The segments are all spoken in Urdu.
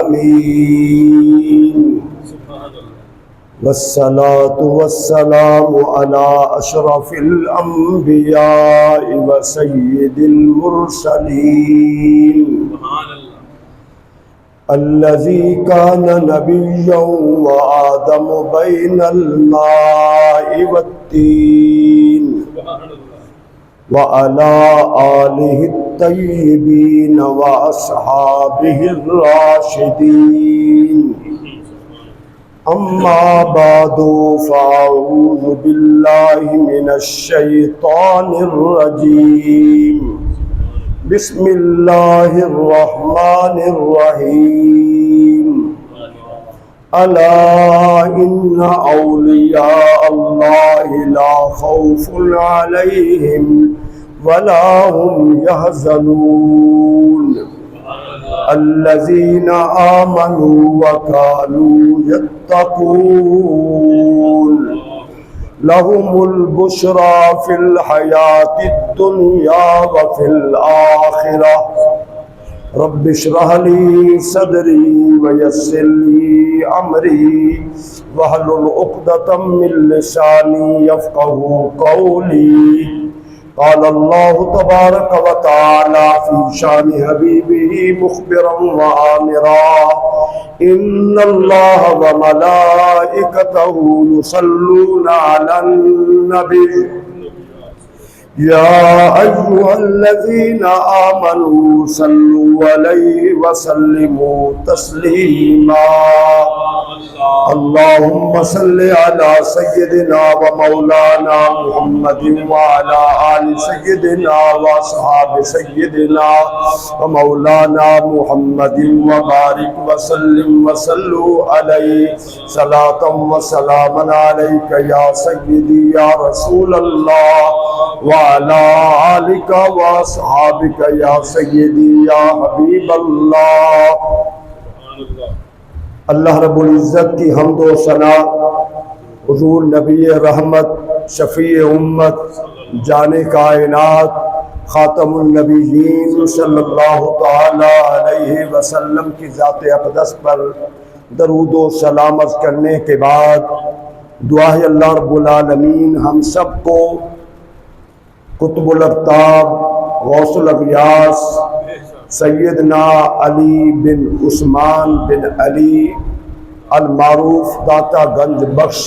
العالمين والصلاة والسلام على أشرف الأنبياء وسيد المرسلين الذي كان نبيا وآدم بين الماء والتين وعلى آله الطيبين وأصحابه الراشدين أما بعد فأعوذ بالله من الشيطان الرجيم بسم الله الرحمن الرحيم ألا إن أولياء الله لا خوف عليهم ولا هم يحزنون الذين آمنوا وكانوا يتقون لهم البشرى في الحياة الدنيا وفي الآخرة رب اشرح لي صدري ويسر لي أمري واحلل عقدة من لساني يفقهوا قولي قال الله تبارك وتعالى في شان حبيبه مخبرا وآمرا إن الله وملائكته يصلون على النبي يا أيها الذين آمنوا صلوا عليه وسلموا تسليما اللهم صل على سيدنا ومولانا محمد وعلى آل سيدنا وأصحاب سيدنا ومولانا محمد وبارك وسلم وصلوا عليه صلاة وسلاما عليك يا سيدي يا رسول الله وعلى آلك وأصحابك يا سيدي يا حبیب اللہ۔ اللہ رب العزت کی حمد و ثنا حضور نبی رحمت شفیع امت جان کائنات خاتم النبیین صلی اللہ تعالی علیہ وسلم کی ذات اقدس پر درود و سلام عرض کرنے کے بعد دعا ہے اللہ رب العالمین ہم سب کو قطب الافطاب غوث الاغیاث سیدنا علی بن عثمان بن علی المعروف داتا گنج بخش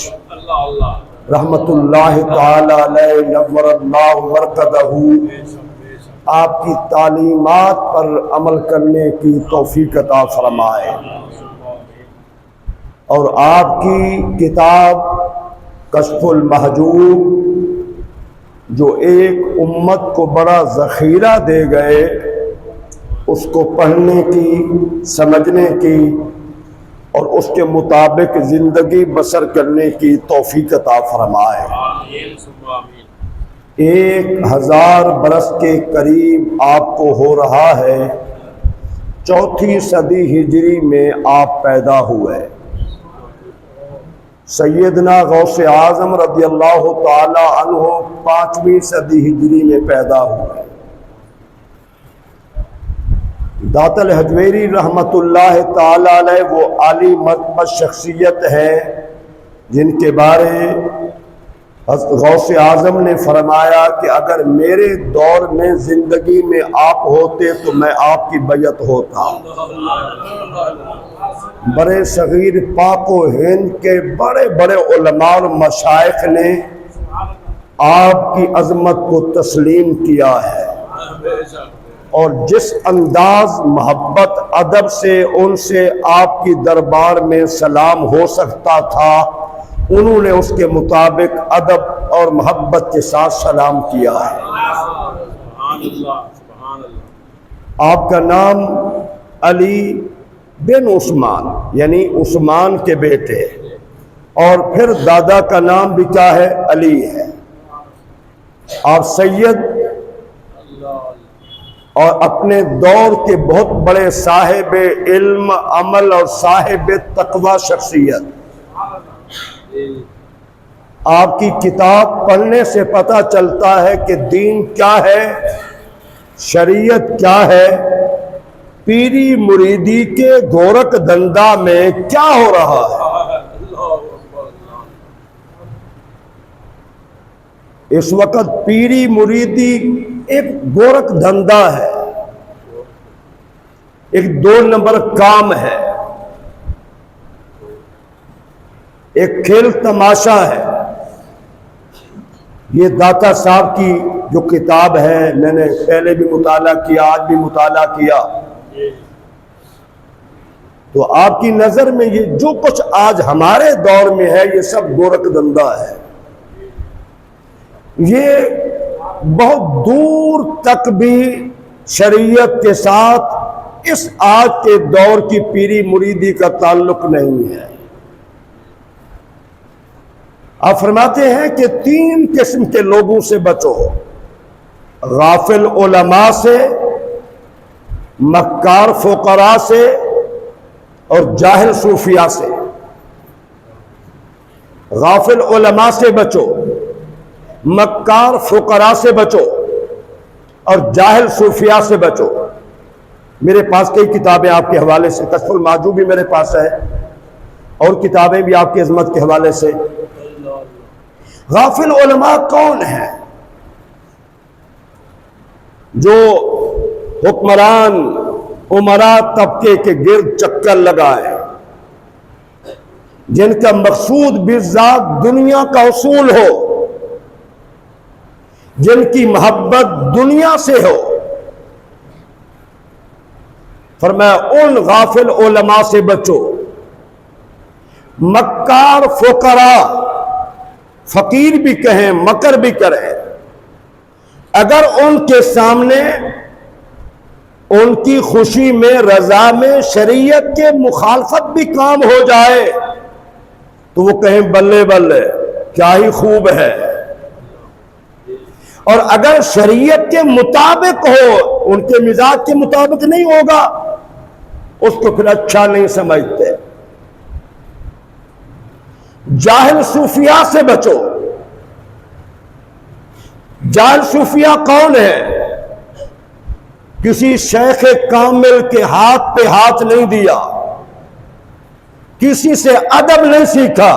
رحمت اللہ تعالی علیہ نور اللہ مرقدہ آپ کی تعلیمات پر عمل کرنے کی توفیق عطا فرمائے اور آپ کی کتاب کشف المحجوب جو ایک امت کو بڑا ذخیرہ دے گئے اس کو پڑھنے کی سمجھنے کی اور اس کے مطابق زندگی بسر کرنے کی توفیق عطا فرمائے۔ 1000 برس کے قریب آپ کو ہو رہا ہے، 4تھی صدی ہجری میں آپ پیدا ہوئے۔ سیدنا غوث اعظم رضی اللہ تعالی عنہ 5ویں صدی ہجری میں پیدا ہوئے۔ داتا الحجویری رحمت اللہ تعالی علیہ وہ عالی مرتبہ شخصیت ہے جن کے بارے غوث اعظم نے فرمایا کہ اگر میرے دور میں زندگی میں آپ ہوتے تو میں آپ کی بیعت ہوتا۔ بڑے صغیر پاک و ہند کے بڑے بڑے علماء اور مشائخ نے آپ کی عظمت کو تسلیم کیا ہے اور جس انداز محبت ادب سے ان سے آپ کی دربار میں سلام ہو سکتا تھا انہوں نے اس کے مطابق ادب اور محبت کے ساتھ سلام کیا ہے۔ آپ کا نام علی بن عثمان یعنی عثمان کے بیٹے اور پھر دادا کا نام بھی کیا ہے؟ علی ہے۔ آپ سید اور اپنے دور کے بہت بڑے صاحب علم عمل اور صاحب تقوی شخصیت۔ آپ کی کتاب پڑھنے سے پتہ چلتا ہے کہ دین کیا ہے، شریعت کیا ہے، پیری مریدی کے گورکھ دھندا میں کیا ہو رہا ہے؟ اس وقت پیری مریدی ایک گورکھ دھندا ہے، ایک 2 نمبر کام ہے، ایک کھیل تماشا ہے۔ یہ داتا صاحب کی جو کتاب ہے، میں نے پہلے بھی مطالعہ کیا، آج بھی مطالعہ کیا، تو آپ کی نظر میں یہ جو کچھ آج ہمارے دور میں ہے یہ سب گورکھ دھندا ہے۔ یہ بہت دور تک بھی شریعت کے ساتھ اس آج کے دور کی پیری مریدی کا تعلق نہیں ہے۔ آپ فرماتے ہیں کہ 3 قسم کے لوگوں سے بچو، غافل علماء سے، مکار فقراء سے اور جاہل صوفیاء سے۔ غافل علماء سے بچو، مکار فقراء سے بچو اور جاہل صوفیاء سے بچو۔ میرے پاس کئی کتابیں آپ کے حوالے سے، کشف المعجوب بھی میرے پاس ہے اور کتابیں بھی آپ کی عظمت کے حوالے سے۔ غافل علماء کون ہیں؟ جو حکمران امراء طبقے کے گرد چکر لگائے، جن کا مقصود بالذات دنیا کا حصول ہو، جن کی محبت دنیا سے ہو۔ فرمایا ان غافل علماء سے بچو۔ مکار فقراء، فقیر بھی کہیں مکر بھی کریں، اگر ان کے سامنے ان کی خوشی میں رضا میں شریعت کے مخالفت بھی کام ہو جائے تو وہ کہیں بلے بلے کیا ہی خوب ہے، اور اگر شریعت کے مطابق ہو، ان کے مزاج کے مطابق نہیں ہوگا، اس کو پھر اچھا نہیں سمجھتے۔ جاہل صوفیاء سے بچو۔ جاہل صوفیاء کون ہے؟ کسی شیخ کامل کے ہاتھ پہ ہاتھ نہیں دیا، کسی سے ادب نہیں سیکھا،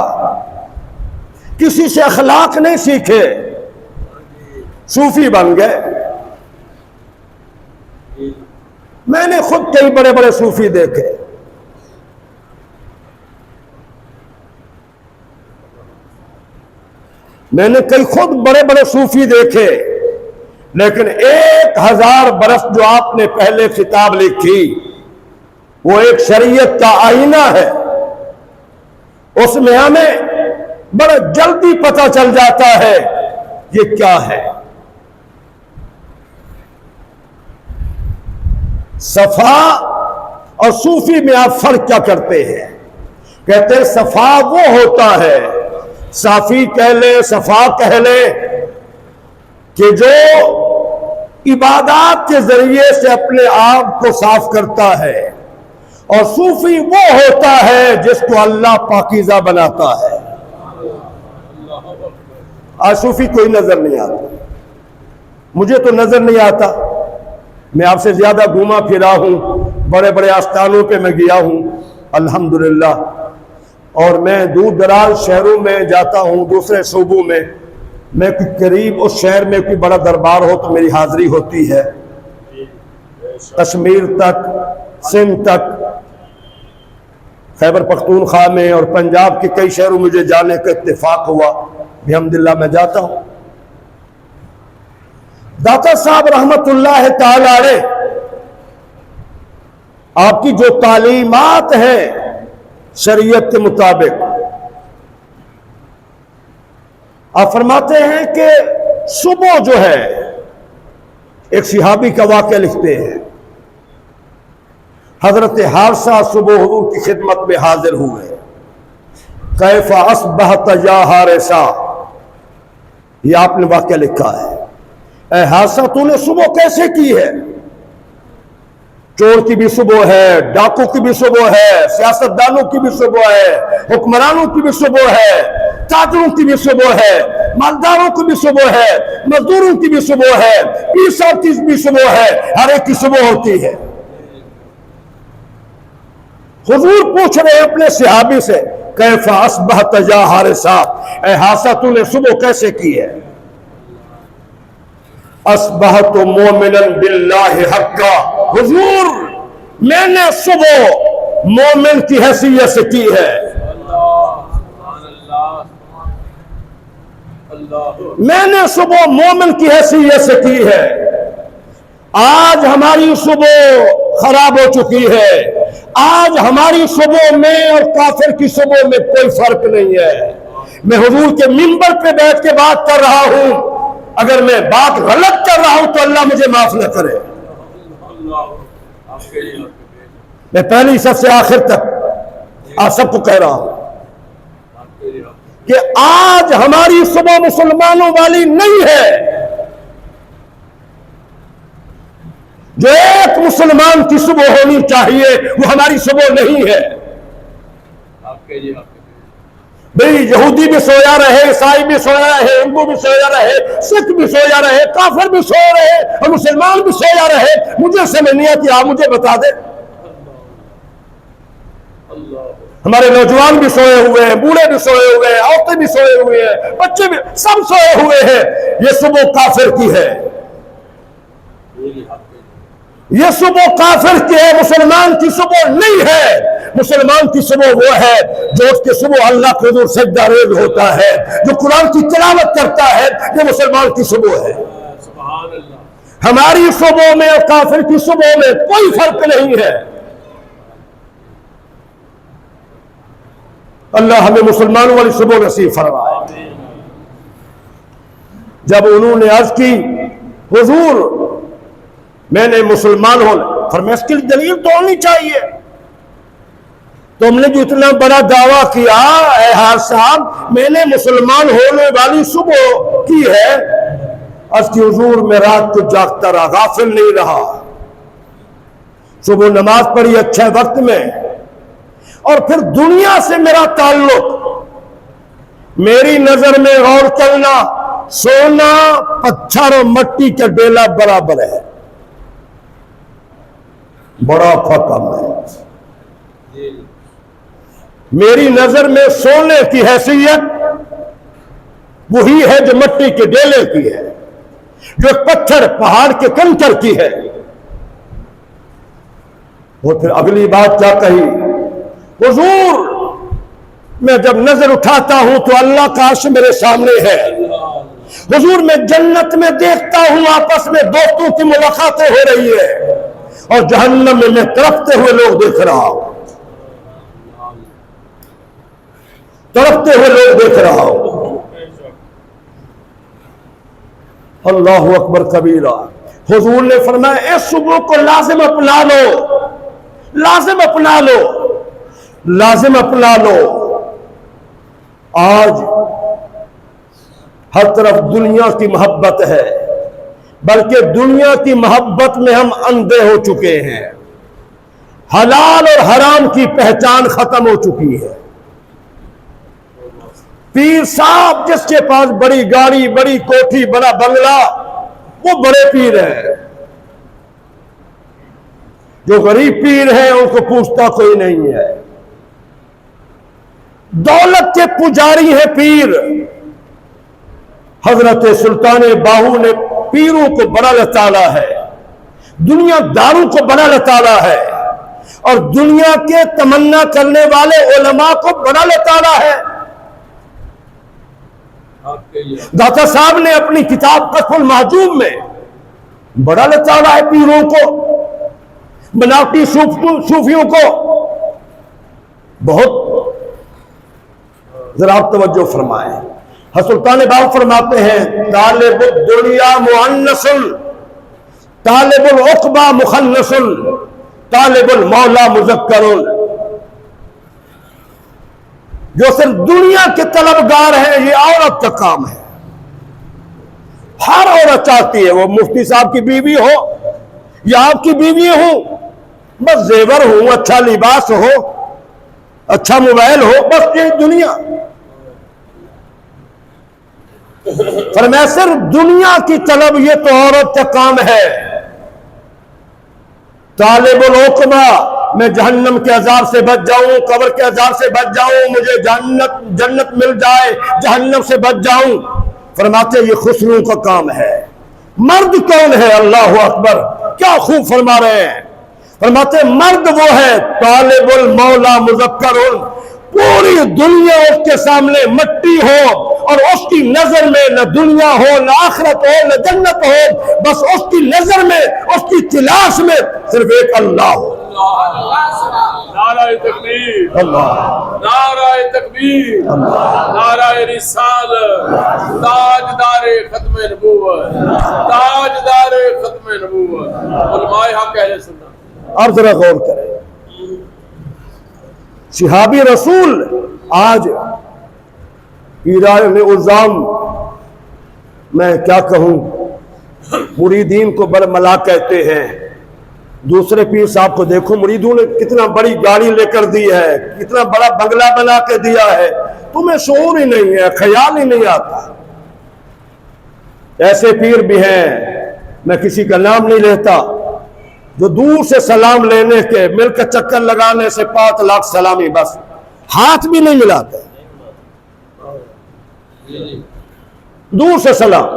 کسی سے اخلاق نہیں سیکھے، صوفی بن گئے۔ میں نے خود کئی بڑے بڑے صوفی دیکھے، میں نے کئی خود بڑے بڑے صوفی دیکھے، لیکن 1000 برس جو آپ نے پہلے کتاب لکھی وہ ایک شریعت کا آئینہ ہے، اس میں ہمیں بڑا جلدی پتہ چل جاتا ہے یہ کیا ہے۔ صفا اور صوفی میں آپ فرق کیا کرتے ہیں؟ کہتے ہیں صفا وہ ہوتا ہے، صافی کہہ لے صفا کہہ لے، کہ جو عبادات کے ذریعے سے اپنے آپ کو صاف کرتا ہے، اور صوفی وہ ہوتا ہے جس کو اللہ پاکیزہ بناتا ہے۔ آج صوفی کوئی نظر نہیں آتا، مجھے تو نظر نہیں آتا، میں آپ سے زیادہ گھوما پھرا ہوں، بڑے بڑے آستانوں پہ میں گیا ہوں الحمدللہ، اور میں دور دراز شہروں میں جاتا ہوں، دوسرے صوبوں میں، میں کوئی قریب اس شہر میں کوئی بڑا دربار ہو تو میری حاضری ہوتی ہے، کشمیر تک، سندھ تک، خیبر پختونخوا میں اور پنجاب کے کئی شہروں مجھے جانے کا اتفاق ہوا، الحمدللہ میں جاتا ہوں۔ داتا صاحب رحمت اللہ تعالی علیہ، آپ کی جو تعلیمات ہیں شریعت کے مطابق، آپ فرماتے ہیں کہ صبح جو ہے، ایک صحابی کا واقعہ لکھتے ہیں، حضرت حارثہ صبح حضور کی خدمت میں حاضر ہوئے، کیف اصبحت یا حارثہ، یہ آپ نے واقعہ لکھا ہے، اے حارثہ تو نے صبح کیسے کی ہے؟ چور کی بھی صبح ہے، ڈاکو کی بھی صبح ہے، سیاستدانوں کی بھی صبح ہے، حکمرانوں کی بھی صبح ہے، تاجروں کی بھی صبح ہے، مالداروں کی بھی صبح ہے، مزدوروں کی بھی صبح ہے، پیسوں کی بھی صبح ہے، ہر ایک کی صبح ہوتی ہے۔ حضور پوچھ رہے اپنے صحابی سے کیف اصبحت یا حارثہ، اے حارثہ تو نے صبح کیسے کی ہے؟ اصبحت مومنا باللہ حقا، حضور میں نے صبح مومن کی حیثیت سے کی ہے، میں نے صبح مومن کی حیثیت سے کی ہے۔ آج ہماری صبح خراب ہو چکی ہے، آج ہماری صبح میں اور کافر کی صبح میں کوئی فرق نہیں ہے۔ میں حضور کے منبر پہ بیٹھ کے بات کر رہا ہوں، اگر میں بات غلط کر رہا ہوں تو اللہ مجھے معاف نہ کرے۔ میں پہلی سب سے آخر تک آپ سب کو کہہ رہا ہوں کہ آج ہماری صبح مسلمانوں والی نہیں ہے۔ جو ایک مسلمان کی صبح ہونی چاہیے وہ ہماری صبح نہیں ہے۔ بھئی یہودی بھی سویا رہے، عیسائی بھی سویا رہے، ہندو بھی سویا رہے، سکھ بھی سویا رہے، کافر بھی سو رہے اور مسلمان بھی سویا رہے، مجھے سمجھ نہیں آتی، آپ مجھے بتا دیں۔ ہمارے نوجوان بھی سوئے ہوئے ہیں، بوڑھے بھی سوئے ہوئے ہیں، عورتیں بھی سوئے ہوئے ہیں، بچے بھی، سب سوئے ہوئے ہیں۔ یہ صبح کافر کی ہے، یہ صبح کافر کی ہے، مسلمان کی صبح نہیں ہے۔ مسلمان کی صبح وہ ہے جو اس کے صبح اللہ کے حضور سجدہ ریز ہوتا ہے، جو قرآن کی تلاوت کرتا ہے، یہ مسلمان کی صبح ہے۔ ہماری صبح میں اور کافر کی صبح میں کوئی فرق نہیں ہے۔ اللہ ہمیں مسلمانوں والی صبح نصیب فرمائے۔ جب انہوں نے عرض کی حضور میں نے مسلمان ہونا، فرمایا اس کی دلیل تو ہونی چاہیے، تم نے جو اتنا بڑا دعویٰ کیا اے حارث صاحب میں نے مسلمان ہونے والی صبح کی ہے، عرض کی حضور میں رات کو جاگتا رہا، غافل نہیں رہا، صبح نماز پڑھی اچھے وقت میں، اور پھر دنیا سے میرا تعلق، میری نظر میں غور کرنا سونا پتھر اور مٹی کا ڈیلا برابر ہے، بڑا ختم ہے۔ میری نظر میں سونے کی حیثیت وہی ہے جو مٹی کے ڈیلے کی ہے، جو پتھر پہاڑ کے کنکر کی ہے۔ وہ پھر اگلی بات کیا کہی، حضور میں جب نظر اٹھاتا ہوں تو اللہ کا عرش میرے سامنے ہے، حضور میں جنت میں دیکھتا ہوں آپس میں دوستوں کی ملاقاتیں ہو رہی ہے، اور جہنم میں تڑپتے ہوئے لوگ دیکھ رہا ہوں، تڑپتے ہوئے لوگ دیکھ رہا ہوں۔ اللہ اکبر کبیرہ۔ حضور نے فرمایا اس صبح کو لازم اپنا لو، لازم اپنا لو، لازم اپنا لو۔ آج ہر طرف دنیا کی محبت ہے، بلکہ دنیا کی محبت میں ہم اندھے ہو چکے ہیں، حلال اور حرام کی پہچان ختم ہو چکی ہے۔ پیر صاحب جس کے پاس بڑی گاڑی، بڑی کوٹھی، بڑا بنگلہ، وہ بڑے پیر ہیں، جو غریب پیر ہیں ان کو پوچھتا کوئی نہیں ہے۔ دولت کے پجاری ہیں پیر۔ حضرت سلطان باہو نے پیروں کو بڑا لطالہ ہے، دنیا داروں کو بڑا لطالہ ہے، اور دنیا کے تمنا کرنے والے علماء کو بڑا لطالہ ہے۔ داتا صاحب نے اپنی کتاب کشف المحجوب میں بڑا لطالہ ہے پیروں کو، بناوٹی صوفیوں کو بہت۔ ذرا آپ توجہ فرمائیں، سلطان باہو فرماتے ہیں طالب الدنیا مؤنث، طالب العقبہ مخنث، طالب المولا مذکر۔ جو صرف دنیا کے طلبگار ہیں یہ عورت کا کام ہے، ہر عورت چاہتی ہے وہ مفتی صاحب کی بیوی ہو یا آپ کی بیوی ہو، بس زیور ہو، اچھا لباس ہو، اچھا موبائل ہو، بس یہ دنیا۔ فرمایا صرف دنیا کی طلب یہ تو عورت کا کام ہے۔ طالب العقبہ میں جہنم کے عذاب سے بچ جاؤں، قبر کے عذاب سے بچ جاؤں، مجھے جنت مل جائے، جہنم سے بچ جاؤں۔ فرماتے یہ خسروں کا کام ہے۔ مرد کون ہے؟ اللہ اکبر، کیا خوب فرما رہے ہیں۔ فرماتے مرد وہ ہے طالب المولا مذکر، پوری دنیا اس کے سامنے مٹی ہو اور اس کی نظر میں نہ دنیا ہو، نہ آخرت ہو، نہ جنت ہو، بس اس کی نظر میں، اس کی تلاش میں صرف ایک اللہ ہو۔ نعرہ تکبیر، نعرہ تکبیر، نعرہ رسالت، تاجدار ختم نبوت، تاجدار ختم نبوت، علماء حق اہل سنت۔ اب ذرا غور کریں، صحابی رسول آج پیران الزام، میں کیا کہوں، مریدین کو برملا کہتے ہیں۔ دوسرے پیر صاحب کو دیکھو، مریدوں نے کتنا بڑی گاڑی لے کر دی ہے، کتنا بڑا بنگلہ بنا کے دیا ہے، تمہیں شعور ہی نہیں ہے، خیال ہی نہیں آتا۔ ایسے پیر بھی ہیں، میں کسی کا نام نہیں لیتا، جو دور سے سلام لینے کے، مل کر چکر لگانے سے 5 لاکھ سلامی، بس ہاتھ بھی نہیں ملاتے، دور سے سلام۔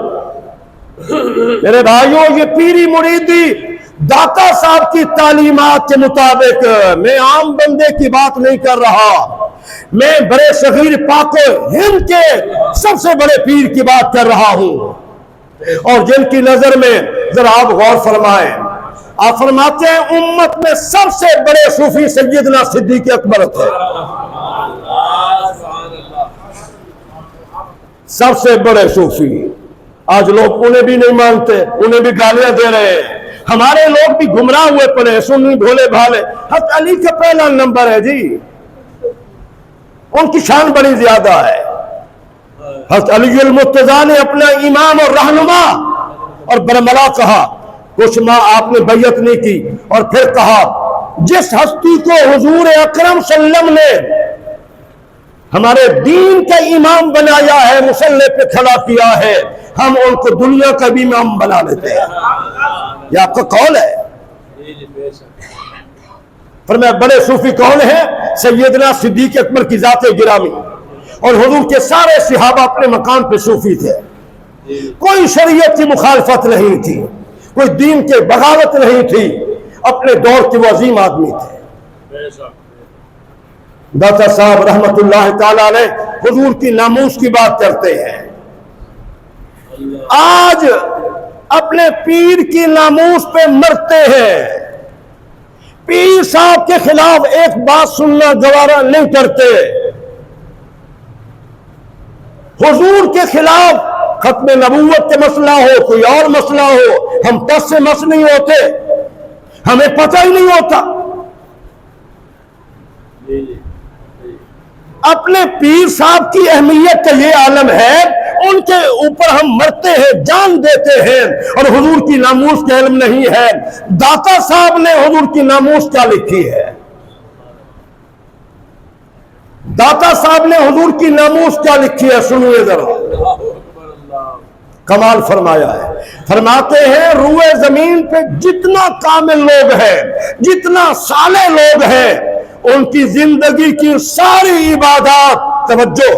میرے بھائیوں، یہ پیری مریدی داتا صاحب کی تعلیمات کے مطابق، میں عام بندے کی بات نہیں کر رہا، میں بڑے صغیر پاک ہند کے سب سے بڑے پیر کی بات کر رہا ہوں، اور جن کی نظر میں ذرا آپ غور فرمائیں، آپ فرماتے ہیں امت میں سب سے بڑے صوفی سیدنا صدیق اکبر تھے، سب سے بڑے صوفی۔ آج لوگ انہیں بھی نہیں مانتے، انہیں بھی گالیاں دے رہے ہیں، ہمارے لوگ بھی گمراہ ہوئے پڑے، سنی بھولے بھالے۔ حضرت علی کا پہلا نمبر ہے جی، ان کی شان بڑی زیادہ ہے۔ حضرت علی المرتضیٰ نے اپنا امام اور رہنما اور برملا کہا، کچھ ماہ آپ نے بیعت نہیں کی، اور پھر کہا جس ہستی کو حضور اکرم صلی اللہ علیہ وسلم نے ہمارے دین کا امام بنایا ہے، مصلی پہ کھڑا کیا ہے، ہم ان کو دنیا کا بھی امام بنا لیتے ہیں۔ یہ آپ کا قول ہے۔ فرمایا بڑے صوفی کون ہیں؟ سیدنا صدیق اکبر کی ذات گرامی، اور حضور کے سارے صحابہ اپنے مقام پہ صوفی تھے، کوئی شریعت کی مخالفت نہیں تھی، کوئی دین کے بغاوت نہیں تھی، اپنے دور کے وہ عظیم آدمی تھے۔ داتا صاحب رحمت اللہ تعالی علیہ حضور کی ناموس کی بات کرتے ہیں، آج اپنے پیر کی ناموس پہ مرتے ہیں، پیر صاحب کے خلاف ایک بات سننا گوارا نہیں کرتے، حضور کے خلاف ختم نبوت کے مسئلہ ہو، کوئی اور مسئلہ ہو، ہم پس سے مس نہیں ہوتے، ہمیں پتہ ہی نہیں ہوتا۔ اپنے پیر صاحب کی اہمیت کا یہ عالم ہے، ان کے اوپر ہم مرتے ہیں، جان دیتے ہیں، اور حضور کی ناموس کا علم نہیں ہے۔ داتا صاحب نے حضور کی ناموس کیا لکھی ہے؟ داتا صاحب نے حضور کی ناموس کیا لکھی ہے؟ سنیے ذرا، کمال فرمایا ہے۔ فرماتے ہیں روئے زمین پہ جتنا کامل لوگ ہیں، جتنا صالح لوگ ہیں، ان کی زندگی کی ساری عبادات، توجہ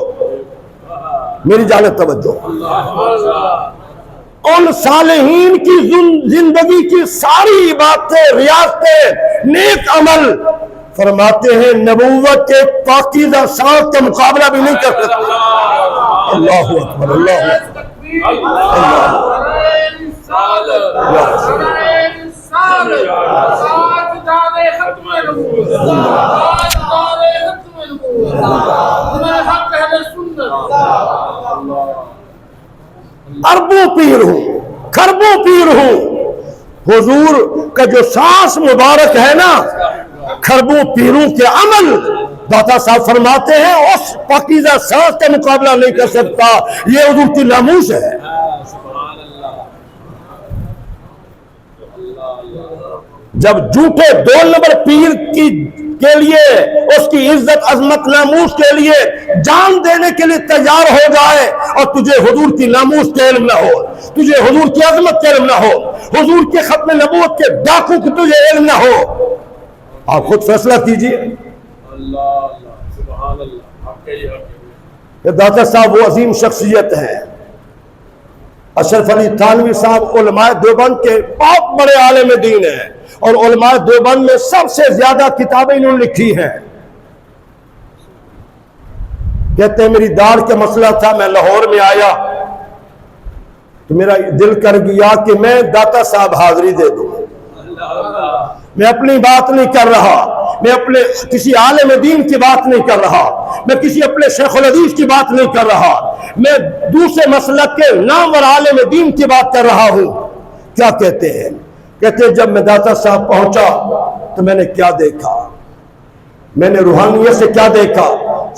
میری جانب توجہ، ان صالحین کی زندگی کی ساری عبادتیں، ریاضتیں، نیک عمل، فرماتے ہیں نبوت کے پاکیزہ سانس کا مقابلہ بھی نہیں کر سکتے۔ اللہ اکبر، اللہ اکبر، اربوں پیر ہوں، خربوں پیر ہوں، حضور کا جو سانس مبارک ہے نا، خربوں پیروں کے عمل، داتا صاحب فرماتے ہیں اس پاکیزہ سانس کا مقابلہ نہیں کر سکتا، یہ حضور کی ناموس ہے۔ جب جھوٹے 2 نمبر پیر کے لیے، اس کی عزت عظمت ناموس کے لیے جان دینے کے لیے تیار ہو جائے، اور تجھے حضور کی ناموس کا علم نہ ہو، تجھے حضور کی عظمت کا علم نہ ہو، حضور کے ختم نبوت کے ڈاکو کی تجھے علم نہ ہو، آپ خود فیصلہ کیجئے۔ اللہ اللہ سبحان اللہ، آپ کے یہ داتا صاحب وہ عظیم شخصیت ہیں، اشرف علی تھانوی صاحب علماء دیوبند کے بہت بڑے عالم دین ہیں، اور علماء دیوبند میں سب سے زیادہ کتابیں انہوں نے لکھی ہیں۔ کہتے ہیں میری داڑھ کا مسئلہ تھا، میں لاہور میں آیا تو میرا دل کر گیا کہ میں داتا صاحب حاضری دے دوں۔ میں اپنی بات نہیں کر رہا، میں اپنے کسی عالم دین کی بات نہیں کر رہا، میں کسی اپنے شیخ الحدیث کی بات نہیں کر رہا، میں دوسرے مسلک کے نامور عالم دین کی بات کر رہا ہوں۔ کیا کہتے ہیں؟ کہتے ہیں جب میں داتا صاحب پہنچا تو میں نے کیا دیکھا؟ میں نے روحانیت سے کیا دیکھا؟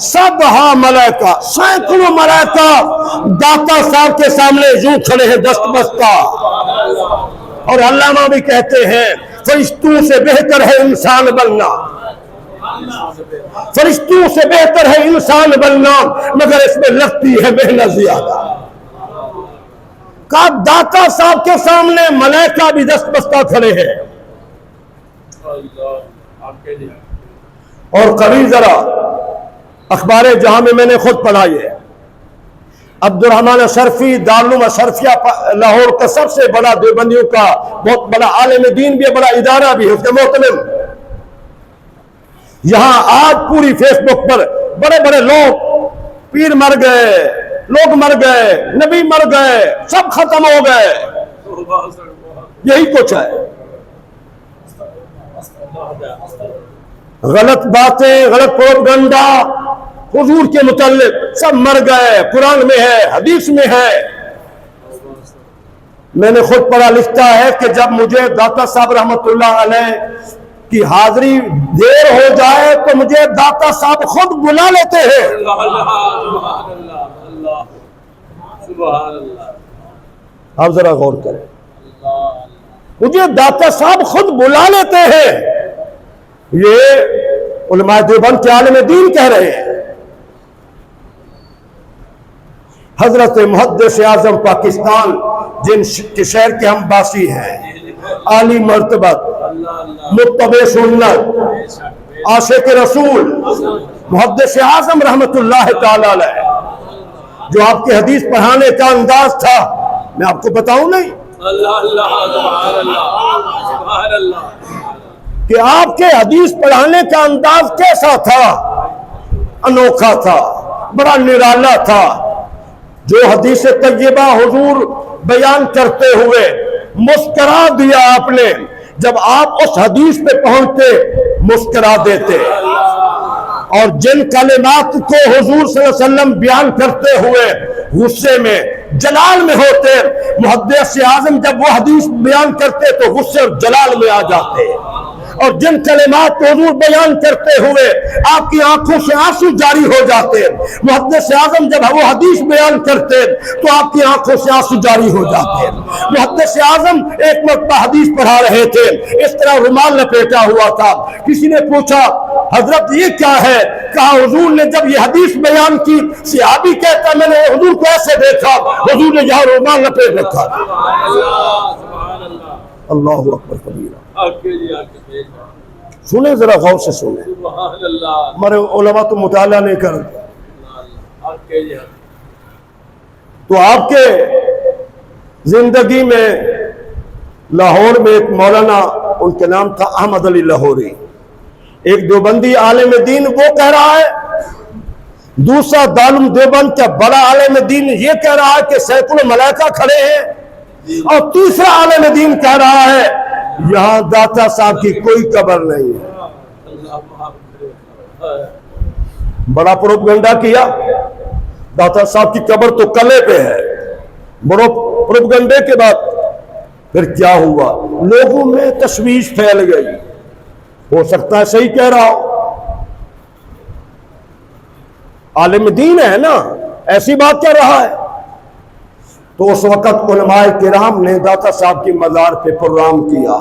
سب ملائکہ، سینکڑوں ملائکہ داتا صاحب کے سامنے یوں کھڑے ہیں دست بستہ۔ اور علامہ بھی کہتے ہیں فرشتوں سے بہتر ہے انسان بننا، فرشتوں سے بہتر ہے انسان بننا، مگر اس میں لگتی ہے محنت زیادہ۔ کہا داتا صاحب کے سامنے ملائکہ بھی دست بستہ کھڑے ہیں۔ اور قریب ذرا اخبار جہاں میں نے خود پڑھا یہ عبد الرحمن اشرفی دارالعلوم اشرفیہ لاہور کا سب سے بڑا دیوبندیوں کا بہت بڑا عالم دین بھی ہے، بڑا ادارہ بھی ہے، اس کا محتمم یہاں آج پوری فیس بک پر بڑے بڑے لوگ، پیر مر گئے، لوگ مر گئے، نبی مر گئے، سب ختم ہو گئے، یہی کچھ ہے۔ غلط باتیں، غلط پروپیگنڈا حضور کے متعلق سب مر گئے، قرآن میں ہے، حدیث میں ہے۔ میں نے خود پڑھا لکھتا ہے کہ جب مجھے داتا صاحب رحمت اللہ علیہ کی حاضری دیر ہو جائے تو مجھے داتا صاحب خود بلا لیتے ہیں۔ آپ ذرا غور کریں، مجھے داتا صاحب خود بلا لیتے ہیں۔ یہ علماء دیوبند کے عالم دین کہہ رہے ہیں۔ حضرت محدث اعظم پاکستان جن کے شہر کے ہم باسی ہیں، عالی مرتبت، متبع سنت، عاشق رسول، محدث اعظم رحمت اللہ تعالی علیہ، جو آپ کے حدیث پڑھانے کا انداز تھا میں آپ کو بتاؤں نہیں کہ آپ کے حدیث پڑھانے کا انداز کیسا تھا؟ انوکھا تھا، بڑا نرالا تھا۔ جو حدیث طیبہ حضور بیان کرتے ہوئے مسکرا دیا آپ نے، جب آپ اس حدیث پہ پہنچتے مسکرا دیتے، اور جن کلمات کو حضور صلی اللہ علیہ وسلم بیان کرتے ہوئے غصے میں، جلال میں ہوتے، محدث اعظم جب وہ حدیث بیان کرتے تو غصے اور جلال میں آ جاتے، اور جن کلمات کو حضور بیان کرتے ہوئے آپ کی آنکھوں سے آنسو جاری ہو جاتے، محدث اعظم جب وہ حدیث بیان کرتے تو آپ کی آنکھوں سے آنسو جاری ہو جاتے۔ محدث اعظم ایک مرتبہ حدیث پڑھا رہے تھے، اس طرح رومال لپیٹا ہوا تھا، کسی نے پوچھا حضرت یہ کیا ہے؟ کہا حضور نے جب یہ حدیث بیان کی، صحابی کہتا میں نے حضور کو ایسے دیکھا، حضور نے یہاں رومال لپیٹ رکھا۔ اللہ اکبر کبیرہ۔ سنیں ذرا غور سے سنیں، ہمارے علماء تو مطالعہ نہیں کرتے۔ تو آپ کے زندگی میں لاہور میں ایک مولانا، ان کے نام تھا احمد علی لاہوری، ایک دیوبندی عالم دین وہ کہہ رہا ہے، دوسرا دارالعلوم دیوبند کا بڑا عالم دین یہ کہہ رہا ہے کہ سینکڑوں ملائکہ کھڑے ہیں، اور تیسرا عالم دین کہہ رہا ہے یہاں داتا صاحب کی کوئی قبر نہیں ہے۔ بڑا پروپیگنڈا کیا، داتا صاحب کی قبر تو کلے پہ ہے۔ بڑا پروپیگنڈے کے بعد پھر کیا ہوا؟ لوگوں میں تشویش پھیل گئی، ہو سکتا ہے صحیح کہہ رہا ہو، عالم دین ہے نا، ایسی بات کہہ رہا ہے۔ تو اس وقت علماء کرام نے داتا صاحب کی مزار پہ پروگرام کیا۔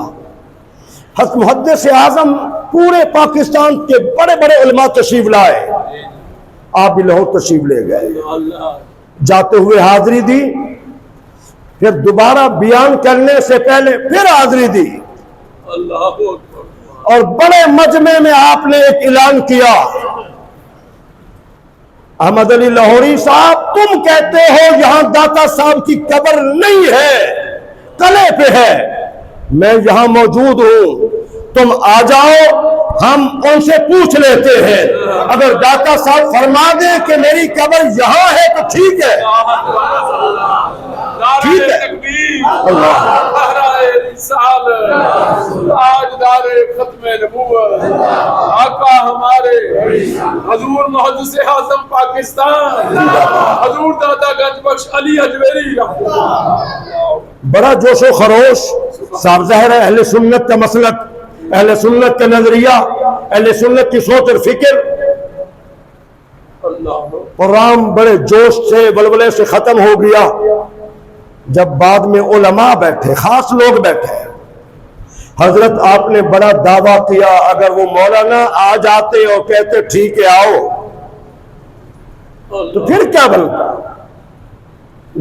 حضرت محدث اعظم پورے پاکستان کے بڑے بڑے علماء تشریف لائے، آپ بھی لاہور تشریف لے گئے، جاتے ہوئے حاضری دی، پھر دوبارہ بیان کرنے سے پہلے پھر حاضری دی۔ اور بڑے مجمع میں آپ نے ایک اعلان کیا، احمد علی لاہوری صاحب تم کہتے ہو یہاں داتا صاحب کی قبر نہیں ہے، قلعے پہ ہے، میں یہاں موجود ہوں، تم آ جاؤ، ہم ان سے پوچھ لیتے ہیں، اگر داتا صاحب فرما دیں کہ میری قبر یہاں ہے تو ٹھیک ہے، ٹھیک ہے۔ تاجدار ختم نبوت آقا ہمارے حضور محدث اعظم پاکستان حضور دادا گنج بخش علی اجمیری بڑا جوش و خروش، صاف ظاہر ہے اہل سنت کا مسلک، اہل سنت کا نظریہ، اہل سنت کی سوچ اور فکر۔ پروگرام بڑے جوش سے ولولے سے ختم ہو گیا جب بعد میں علماء بیٹھے، خاص لوگ بیٹھے، حضرت آپ نے بڑا دعویٰ کیا، اگر وہ مولانا آ جاتے اور کہتے ٹھیک ہے آؤ تو پھر کیا بنتا؟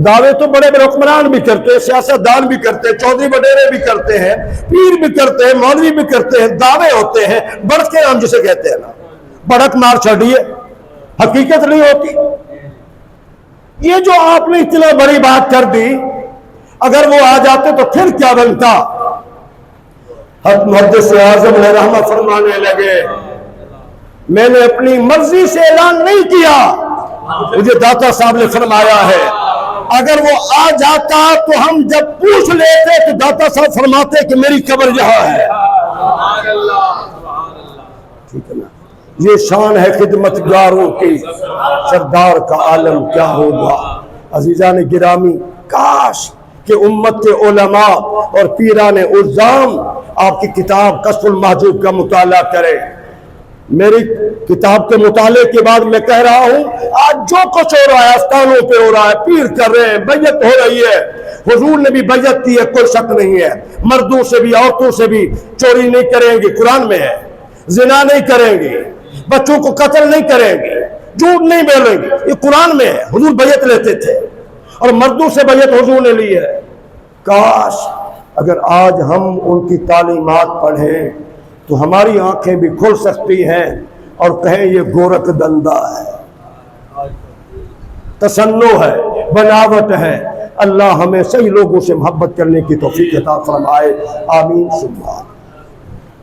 دعوے تو بڑے بڑے حکمران بھی کرتے ہیں، سیاستدان بھی کرتے ہیں، چودھری وڈیرے بھی کرتے ہیں، پیر بھی کرتے ہیں، مولوی بھی کرتے ہیں، دعوے ہوتے ہیں، بڑھ کے ہم جسے کہتے ہیں نا، بڑک مار چھڑیے، حقیقت نہیں ہوتی۔ یہ جو آپ نے اتنا بڑی بات کر دی، اگر وہ آ جاتے تو پھر کیا بنتا؟ حضرت محدث اعظم نے رحمت فرمانے لگے، میں نے اپنی مرضی سے اعلان نہیں کیا، مجھے داتا صاحب نے فرمایا ہے، اگر وہ آ جاتا تو ہم جب پوچھ لیتے تو داتا صاحب فرماتے کہ میری قبر یہاں ہے۔ ٹھیک ہے نا؟ یہ شان ہے خدمتگاروں کی، سردار کا عالم کیا ہوگا۔ عزیزان گرامی، کاش کہ امت کے علماء اور پیران عظام آپ کی کتاب کشف المحجوب کا مطالعہ کریں۔ میری کتاب کے مطالعے کے بعد میں کہہ رہا ہوں، آج جو کچھ ہو رہا ہے آستانوں پہ ہو رہا ہے، پیر کر رہے ہیں، بیعت ہو رہی ہے، حضور نے بھی بیعت کی ہے، کوئی شک نہیں ہے، مردوں سے بھی عورتوں سے بھی، چوری نہیں کریں گے قرآن میں ہے، زنا نہیں کریں گے، بچوں کو قتل نہیں کریں گے، جھوٹ نہیں بولیں گے، یہ قرآن میں ہے، حضور بیعت لیتے تھے اور مردوں سے بیعت حضور نے لی ہے۔ کاش اگر آج ہم ان کی تعلیمات پڑھیں تو ہماری آنکھیں بھی کھل سکتی ہیں اور کہیں یہ گورکھ دندہ ہے، تصنع ہے، بناوٹ ہے۔ اللہ ہمیں صحیح لوگوں سے محبت کرنے کی توفیق عطا فرمائے، آمین ثم آمین۔